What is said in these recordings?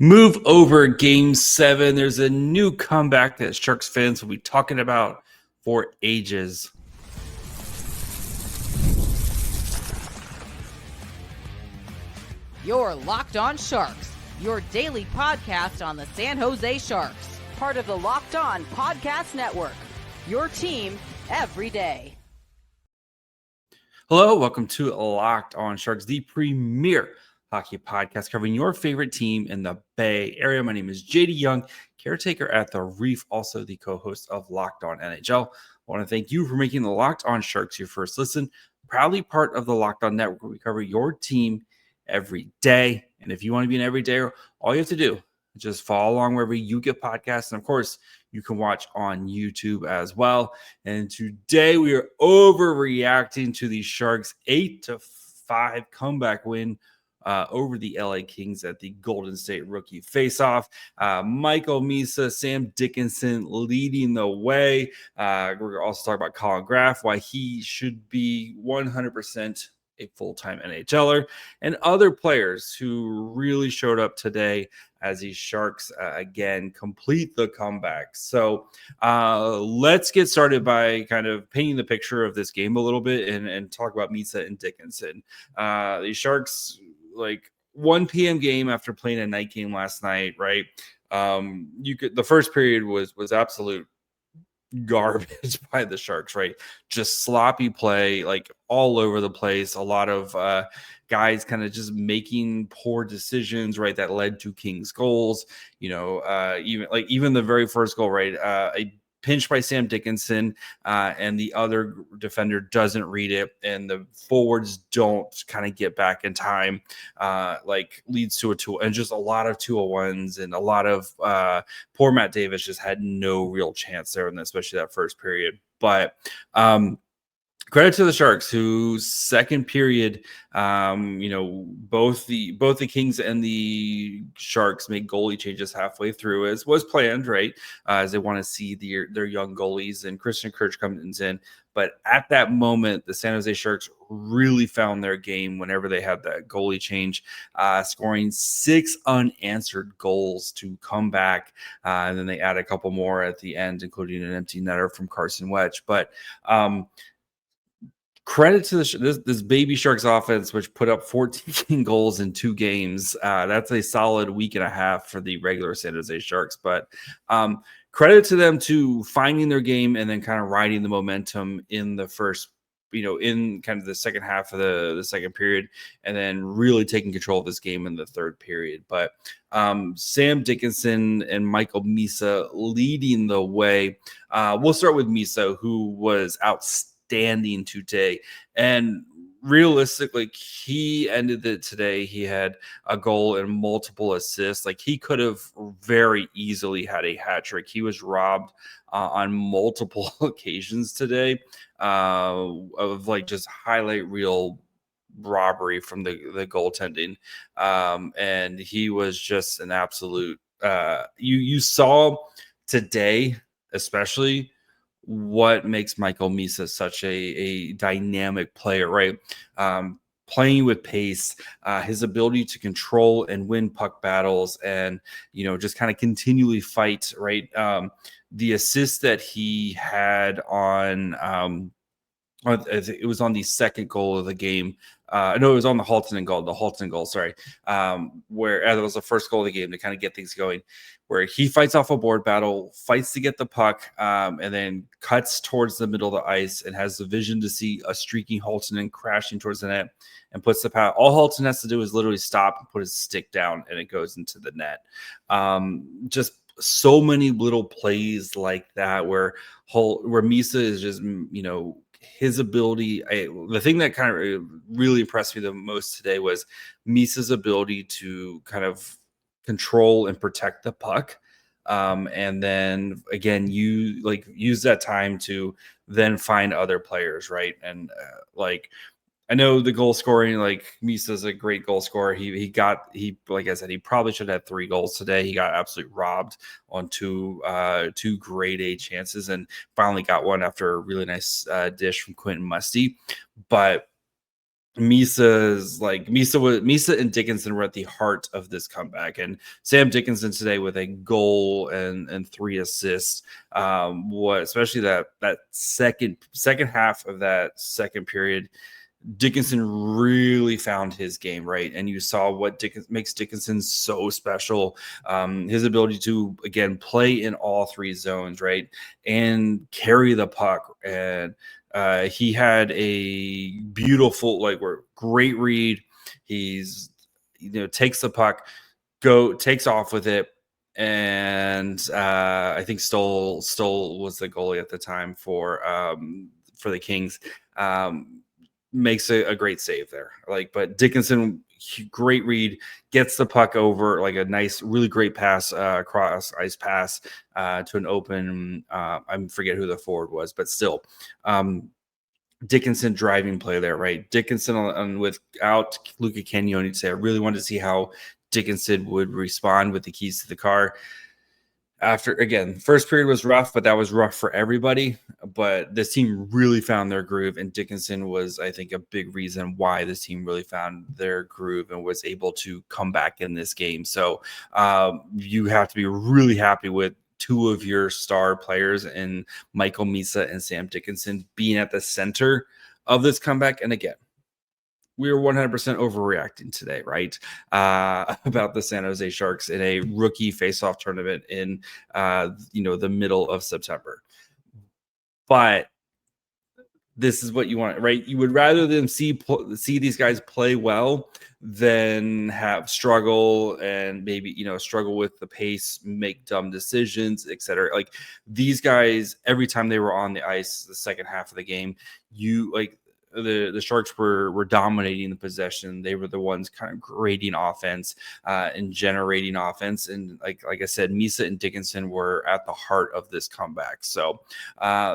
Move over Game 7. There's a new comeback that Sharks fans will be talking about for ages. You're Locked On Sharks, your daily podcast on the San Jose Sharks, part of the Locked On Podcast Network, your team every day. Hello, welcome to Locked On Sharks, the premier hockey podcast covering your favorite team in the Bay Area. My name is JD Young, caretaker at the Reef, also the co-host of Locked On NHL. I want to thank you for making the Locked On Sharks your first listen. Proudly part of the Locked On Network, where we cover your team every day. And if you want to be an everydayer, all you have to do is just follow along wherever you get podcasts. And of course, you can watch on YouTube as well. And today we are overreacting to the Sharks' 8-5 comeback win over the LA Kings at the Golden State Rookie Faceoff. Michael Misa, Sam Dickinson leading the way. We're going to also talk about Collin Graf, why he should be 100% a full-time NHLer, and other players who really showed up today as these Sharks, again, complete the comeback. So let's get started by kind of painting the picture of this game a little bit and talk about Misa and Dickinson. These Sharks, like 1 p.m. game after playing a night game last night, right? The first period was absolute garbage by the Sharks, right? Just sloppy play, like all over the place. A lot of guys kind of just making poor decisions, right? That led to Kings goals. Even the very first goal, right? A pinch by Sam Dickinson, and the other defender doesn't read it, and the forwards don't kind of get back in time, leads to a 2, and just a lot of 2-on-1s, and a lot of poor Matt Davis just had no real chance there, and especially that first period. But credit to the Sharks, whose second period, both the Kings and the Sharks make goalie changes halfway through, as was planned, right? As they want to see their young goalies, and Christian Kirch comes in. But at that moment, the San Jose Sharks really found their game whenever they had that goalie change, scoring 6 unanswered goals to come back. And then they add a couple more at the end, including an empty netter from Carson Wedge. But credit to this baby Sharks offense, which put up 14 goals in 2 games. That's a solid week and a half for the regular San Jose Sharks. But credit to them to finding their game and then kind of riding the momentum in the first, in kind of the second half of the second period, and then really taking control of this game in the third period. But Sam Dickinson and Michael Misa leading the way. We'll start with Misa, who was outstanding today, and realistically, he ended it today. He had a goal and multiple assists. Like, he could have very easily had a hat trick. He was robbed on multiple occasions today of like just highlight reel robbery from the goaltending, and he was just an absolute. You saw today, especially, what makes Michael Misa such a dynamic player, right? Playing with pace, his ability to control and win puck battles, and just kind of continually fight, right? The assist that he had on it was on the second goal of the game. No, it was on the Halton goal. Sorry, where that was the first goal of the game to kind of get things going, where he fights off a board battle, fights to get the puck, and then cuts towards the middle of the ice and has the vision to see a streaking Halton crashing towards the net and puts the power. All Halton has to do is literally stop and put his stick down, and it goes into the net. Just so many little plays like that where Misa is just, his ability. The thing that kind of really impressed me the most today was Misa's ability to kind of control and protect the puck, and then again use that time to then find other players, right? And I know the goal scoring, like, Misa's a great goal scorer. He like I said, he probably should have 3 goals today. He got absolutely robbed on two grade A chances, and finally got one after a really nice dish from Quentin Musty. But Misa and Dickinson were at the heart of this comeback, and Sam Dickinson today with a goal and 3 assists. What especially that second half of that second period, Dickinson really found his game, right? And you saw what makes Dickinson so special. His ability to, again, play in all 3 zones, right? And carry the puck. And he had a beautiful, great read. He's, takes the puck, takes off with it. And I think Stoll was the goalie at the time for the Kings. Makes a great save there. But Dickinson, great read, gets the puck over, like a nice, really great pass, cross ice pass to an open. I forget who the forward was, but still, Dickinson driving play there, right? Dickinson on without Luca Cagnoni today. I really wanted to see how Dickinson would respond with the keys to the car. After, again, first period was rough, but that was rough for everybody. But this team really found their groove, and Dickinson was, I think, a big reason why this team really found their groove and was able to come back in this game. So you have to be really happy with 2 of your star players in Michael Misa and Sam Dickinson being at the center of this comeback. And again, we were 100% overreacting today, right? About the San Jose Sharks in a rookie face-off tournament in, the middle of September. But this is what you want, right? You would rather them see these guys play well than have struggle and maybe, struggle with the pace, make dumb decisions, etc. Like these guys, every time they were on the ice, the second half of the game, the Sharks were dominating the possession. They were the ones kind of creating offense and generating offense. And like I said, Misa and Dickinson were at the heart of this comeback. So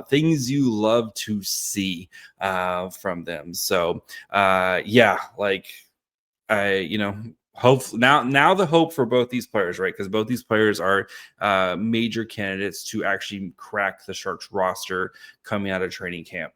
things you love to see from them. So hope now the hope for both these players, right? Because both these players are major candidates to actually crack the Sharks roster coming out of training camp.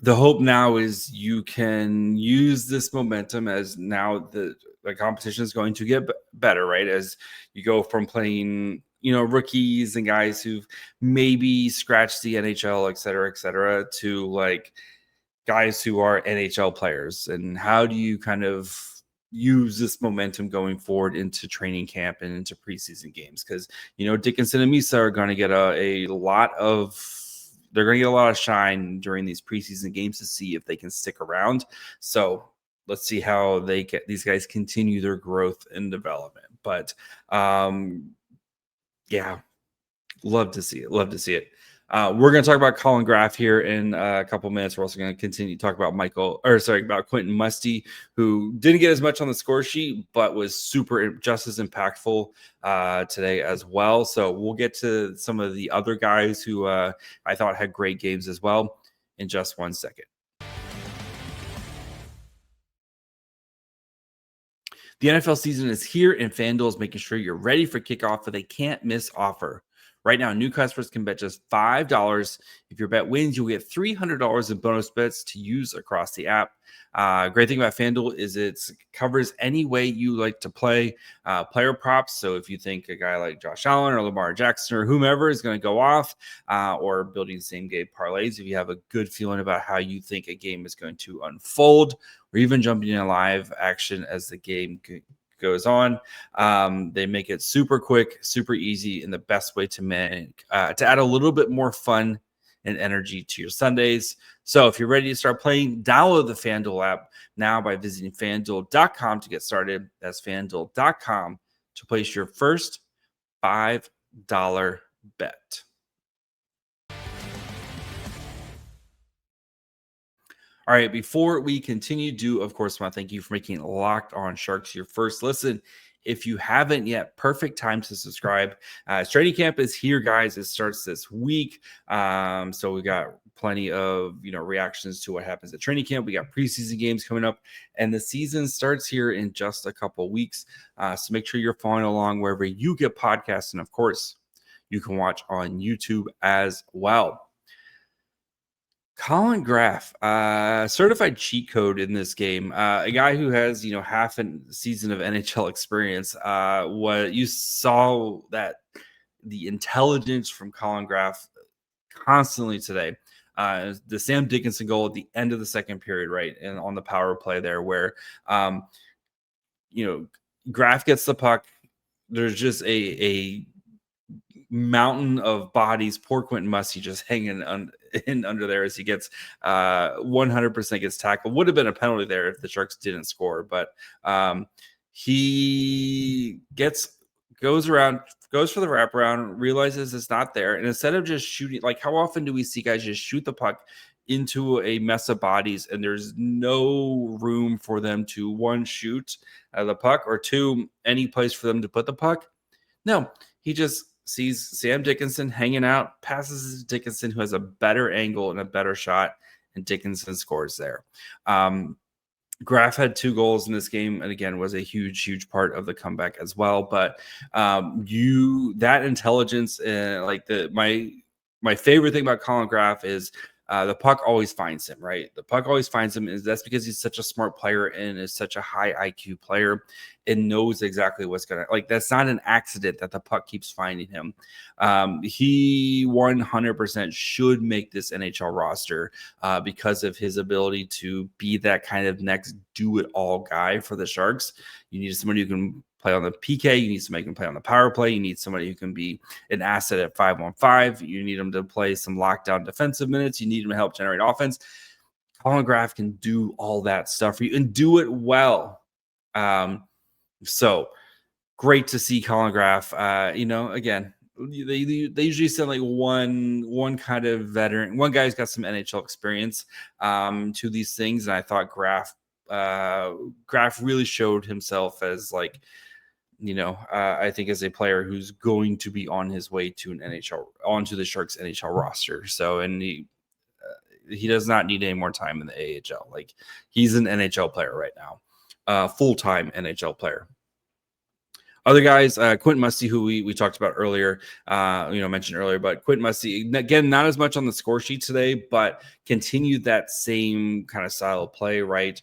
The hope now is you can use this momentum as now the competition is going to get better, right? As you go from playing, rookies and guys who've maybe scratched the NHL, et cetera, to guys who are NHL players. And how do you kind of use this momentum going forward into training camp and into preseason games? Because, Dickinson and Misa are going to get a lot of shine during these preseason games to see if they can stick around. So let's see how these guys continue their growth and development. But love to see it. We're going to talk about Collin Graf here in a couple minutes. We're also going to continue to talk about about Quentin Musty, who didn't get as much on the score sheet, but was just as impactful today as well. So we'll get to some of the other guys who I thought had great games as well in just 1 second. The NFL season is here, and FanDuel is making sure you're ready for kickoff with a can't-miss offer. Right now, new customers can bet just $5. If your bet wins, you'll get $300 in bonus bets to use across the app. Great thing about FanDuel is it covers any way you like to play player props. So if you think a guy like Josh Allen or Lamar Jackson or whomever is going to go off, or building same-game parlays, if you have a good feeling about how you think a game is going to unfold, or even jumping in live action as the game goes on. They make it super quick, super easy, and the best way to add a little bit more fun and energy to your Sundays. So if you're ready to start playing, download the FanDuel app now by visiting FanDuel.com to get started. That's FanDuel.com to place your first $5 bet. All right, before we continue, of course, want to thank you for making Locked On Sharks your first listen. If you haven't yet, perfect time to subscribe. Training camp is here, guys. It starts this week. So we got plenty of reactions to what happens at training camp. We got preseason games coming up, and the season starts here in just a couple weeks. So make sure you're following along wherever you get podcasts, and of course, you can watch on YouTube as well. Collin Graf, certified cheat code in this game. A guy who has, half a season of NHL experience. What you saw that the intelligence from Collin Graf constantly today. The Sam Dickinson goal at the end of the second period, right, and on the power play there, where Graf gets the puck. There's just a mountain of bodies. Poor Quentin Musty just hanging in under there as he gets 100% gets tackled. Would have been a penalty there if the Sharks didn't score, but he goes for the wraparound, realizes it's not there, and instead of just shooting, like how often do we see guys just shoot the puck into a mess of bodies and there's no room for them to, one, shoot the puck, or two, any place for them to put the puck? No, he just sees Sam Dickinson hanging out, passes to Dickinson, who has a better angle and a better shot, and Dickinson scores there. Graf had 2 goals in this game, and again was a huge part of the comeback as well. But that intelligence, my favorite thing about Collin Graf is the puck always finds him, right? The puck always finds him. That's because he's such a smart player and is such a high IQ player and knows exactly what's going to, that's not an accident that the puck keeps finding him. He 100% should make this NHL roster because of his ability to be that kind of next do-it-all guy for the Sharks. You need somebody who can play on the PK. You need somebody who can play on the power play. You need somebody who can be an asset at 5-on-5. You need him to play some lockdown defensive minutes. You need him to help generate offense. Collin Graf can do all that stuff for you and do it well. So great to see Collin Graf. Again, they usually send like one kind of veteran, one guy who's got some NHL experience to these things, and I thought Graf really showed himself as I think as a player who's going to be on his way to onto the Sharks NHL roster. So, and he does not need any more time in the AHL. He's an NHL player right now, full-time NHL player. Other guys, Quentin Musty, who we talked about earlier, mentioned earlier, but Quentin Musty, again, not as much on the score sheet today, but continued that same kind of style of play, right?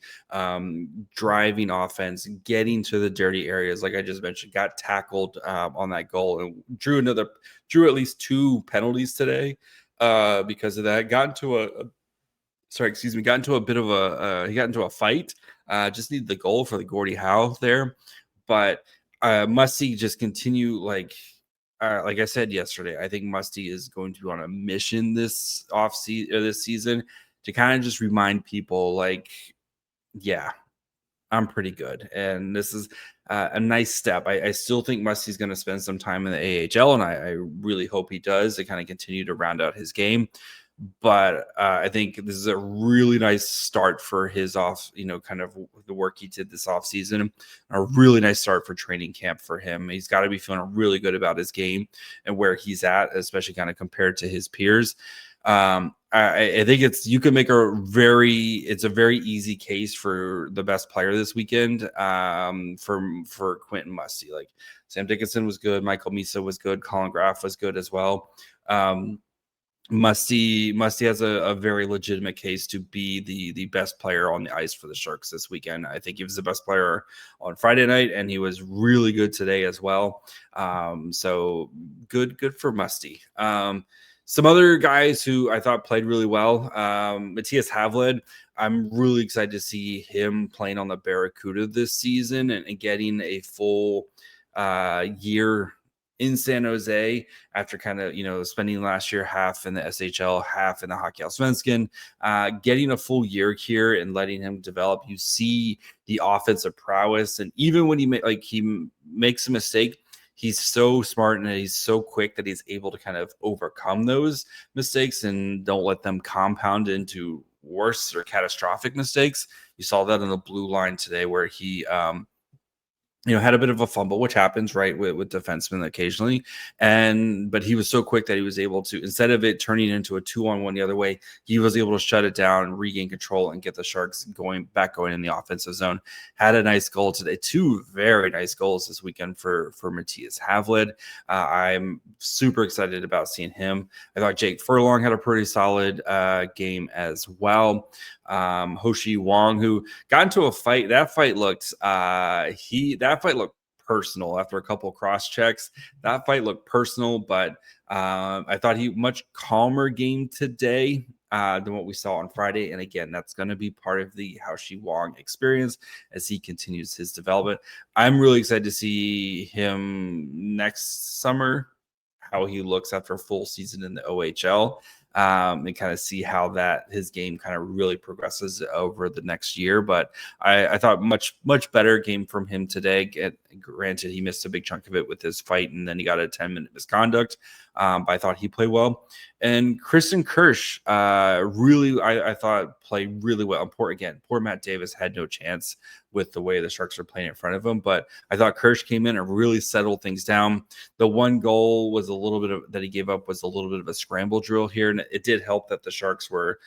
Driving offense, getting to the dirty areas, like I just mentioned, got tackled on that goal and drew at least 2 penalties today because of that. Got into a bit of he got into a fight. Just needed the goal for the Gordie Howe there, but Musty just continue like I said yesterday. I think Musty is going to be on a mission this season to kind of just remind people, yeah, I'm pretty good, and this is a nice step. I still think Musty's going to spend some time in the AHL, and I really hope he does to kind of continue to round out his game. But I think this is a really nice start for his kind of the work he did this off season. A really nice start for training camp for him. He's got to be feeling really good about his game and where he's at, especially kind of compared to his peers. I think you can make a very easy case for the best player this weekend for Quentin Musty. Like Sam Dickinson was good, Michael Misa was good, Collin Graf was good as well. Musty has a very legitimate case to be the best player on the ice for the Sharks this weekend. I think he was the best player on Friday night, and he was really good today as well. So good for Musty. Some other guys who I thought played really well. Matthias Havled, I'm really excited to see him playing on the Barracuda this season and getting a full year in San Jose after kind of, spending last year half in the SHL, half in the Hockeyallsvenskan, getting a full year here and letting him develop. You see the offensive prowess, and even when he makes a mistake, he's so smart and he's so quick that he's able to kind of overcome those mistakes and don't let them compound into worse or catastrophic mistakes. You saw that on the blue line today where he had a bit of a fumble, which happens, right, with defensemen occasionally. But he was so quick that he was able to, instead of it turning into a 2-on-1 the other way, he was able to shut it down, regain control, and get the Sharks going in the offensive zone. Had a nice goal today. 2 very nice goals this weekend for Matthias Havlid. I'm super excited about seeing him. I thought Jake Furlong had a pretty solid game as well. Haoxi Wang, who got into a fight. That fight looked personal after a couple of cross checks. That fight looked personal, but I thought he much calmer game today than what we saw on Friday. And again, that's going to be part of the Haoxi Wang experience as he continues his development. I'm really excited to see him next summer, how he looks after a full season in the OHL. And kind of see how that his game kind of really progresses over the next year. But I thought much better game from him today. Granted, he missed a big chunk of it with his fight, and then he got a 10-minute misconduct. But I thought he played well. And Kristen Kirsch really, I thought, played really well. Poor Matt Davis had no chance with the way the Sharks are playing in front of him. But I thought Kirsch came in and really settled things down. The one goal was that he gave up was a little bit of a scramble drill here. And it did help that the Sharks were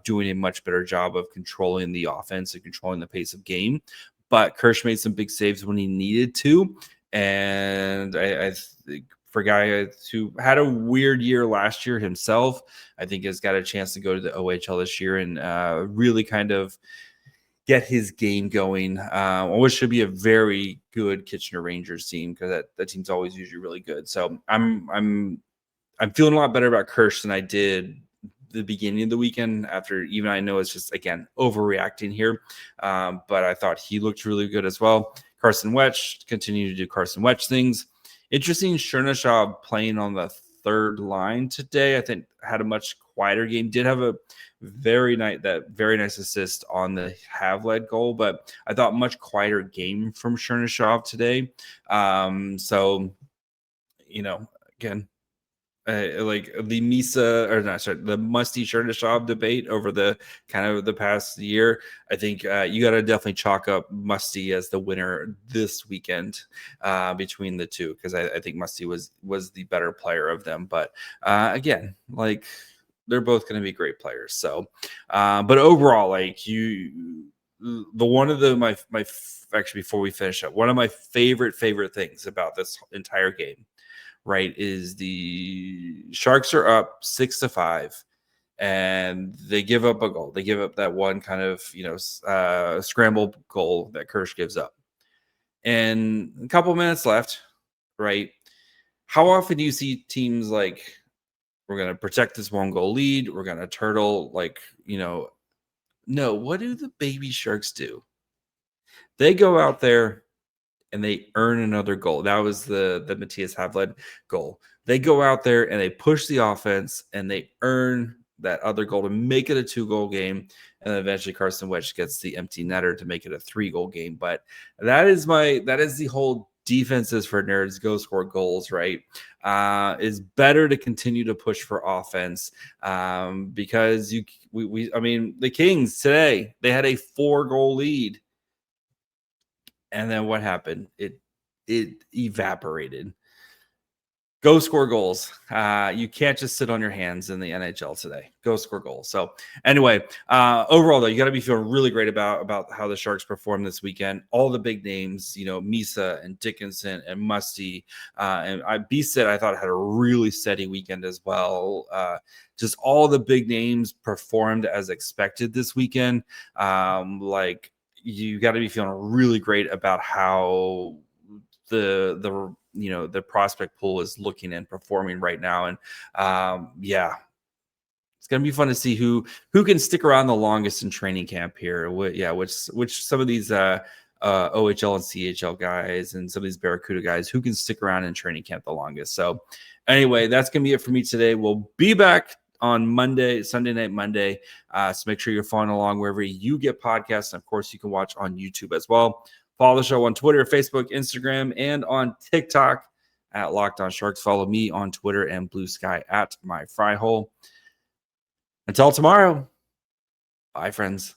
doing a much better job of controlling the offense and controlling the pace of game. But Kirsch made some big saves when he needed to. And I think for a guy who had a weird year last year himself, I think has got a chance to go to the OHL this year and really kind of get his game going. Which should be a very good Kitchener Rangers team, because that team's always usually really good. So I'm feeling a lot better about Kirsch than I did the beginning of the weekend, after even I know it's just, again, overreacting here. But I thought he looked really good as well. Carson Wetch continued to do Carson Wetch things. Interesting, Chernyshov playing on the third line today. I think had a much quieter game. Did have a very nice assist on the Havlid goal, but I thought much quieter game from Chernyshov today. So, again, like the Misa, the Musty Chernyshov debate over the kind of the past year. I think you got to definitely chalk up Musty as the winner this weekend between the two, because I think Musty was the better player of them. But again, like, they're both going to be great players. So, but overall, like actually, before we finish up, one of my favorite things about this entire game, right, is the Sharks are up 6-5, and they give up a goal. They give up that one kind of scramble goal that Kirsch gives up, and a couple minutes left, right? How often do you see teams like, we're going to protect this 1-goal lead, we're going to turtle, no, what do the baby Sharks do? They go out there and they earn another goal. That was the Matthias Havlid goal. They go out there and they push the offense and they earn that other goal to make it a 2-goal game. And then eventually Carson Wetch gets the empty netter to make it a 3-goal game. But that is the whole defenses for nerds, go score goals, right? Is better to continue to push for offense, because the Kings today, they had a 4-goal lead. And then what happened? It evaporated. Go score goals. You can't just sit on your hands in the NHL today. Go score goals. So anyway, overall, though, you got to be feeling really great about how the Sharks performed this weekend. All the big names, Misa and Dickinson and Musty. And B-Sit, I thought, had a really steady weekend as well. Just all the big names performed as expected this weekend. You got to be feeling really great about how the prospect pool is looking and performing right now. And it's going to be fun to see who can stick around the longest in training camp here. Which some of these OHL and CHL guys and some of these Barracuda guys, who can stick around in training camp the longest. So anyway, that's going to be it for me today. We'll be back on Monday, Sunday night Monday. So make sure you're following along wherever you get podcasts. And of course, you can watch on YouTube as well. Follow the show on Twitter, Facebook, Instagram, and on TikTok at Locked On Sharks. Follow me on Twitter and Blue Sky at My Fry Hole. Until tomorrow, bye, friends.